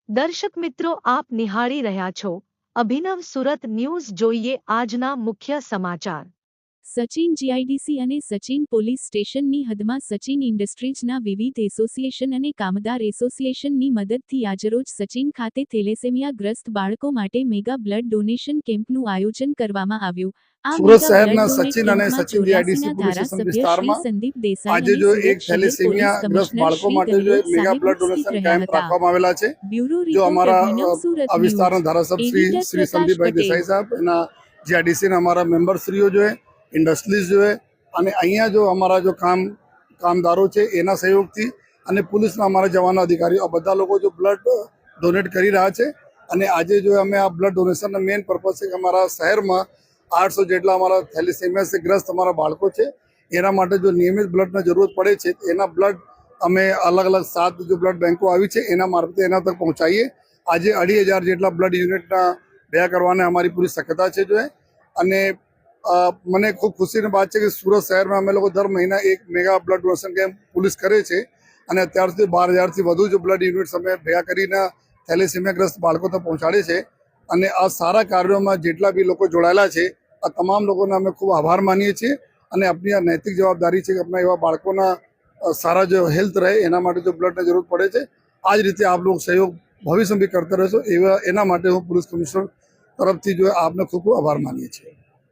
દર્શક મિત્રો, આપ નિહાળી રહ્યા છો અભિનવ સુરત ન્યૂઝ. જોઈએ આજના મુખ્ય સમાચાર. સચિન જીઆઈડીસી અને સચિન પોલીસ સ્ટેશનની હદમાં સચિન ઇન્ડસ્ટ્રીઝના વિવિધ એસોસિએશન અને કામદાર એસોસિએશનની મદદથી આજરોજ સચિન ખાતે થેલેસેમિયાગ્રસ્ત બાળકો માટે મેગા બ્લડ ડોનેશન કેમ્પનું આયોજન કરવામાં આવ્યું. સુરત શહેરના સચિન અને સચિન જીઆઈડીસી પોલીસ સ્ટેશન વિસ્તારમાં આજે જો એક થેલેસેમિયાગ્રસ્ત બાળકો માટે જો એક મેગા બ્લડ ડોનેશન કેમ્પ રાખવામાં આવેલા છે. જો અમારા આ વિસ્તારના ધારાસભ્ય શ્રી સંદીપભાઈ દેસાઈ સાહેબ, એના જીઆઈડીસીના અમારા મેમ્બરશ્રીઓ જો ઇન્ડસ્ટ્રીઝ જો અને અહીંયા જો અમારા જો કામદારો છે એના સહયોગથી અને પોલીસના અમારા જવાનો અધિકારીઓ આ બધા લોકો જો બ્લડ ડોનેટ કરી રહ્યા છે. અને આજે જો અમે આ બ્લડ ડોનેશનનો મેઇન પર્પઝ છે કે અમારા શહેરમાં 800 જેટલા અમારા થેલેસેમિયાથી ગ્રસ્ત અમારા બાળકો છે. એના માટે જો નિયમિત બ્લડની જરૂરત પડે છે એના બ્લડ અમે અલગ અલગ 7 જો બ્લડ બેંકો આવી છે એના મારફતે એના તક પહોંચાડીએ. આજે 2500 જેટલા બ્લડ યુનિટના ભેગા કરવાને અમારી પૂરી શક્યતા છે જો. અને મને ખૂબ ખુશીની વાત છે કે સુરત શહેરમાં અમે લોકો દર મહિના એક mega blood donation camp police કરે છે. અને અત્યાર સુધી 12000થી વધુ જો બ્લડ યુનિટ્સ અમે ભેગા કરીને થેલેસેમિયાગ્રસ્ત બાળકો તક પહોંચાડે છે. અને આ સારા કાર્યોમાં જેટલા બી લોકો જોડાયેલા છે આ તમામ લોકોને અમે ખૂબ આભાર માનીએ છીએ. અને આપણી આ નૈતિક જવાબદારી છે કે આપણા એવા બાળકોના સારા જો હેલ્થ રહે એના માટે જો બ્લડની જરૂર પડે છે. આ જ રીતે આપ લોકો સહયોગ ભવિષ્યમાં બી કરતા રહેશો એના માટે હું પોલીસ કમિશનર તરફથી જો આપને ખૂબ ખૂબ આભાર માનીએ છીએ.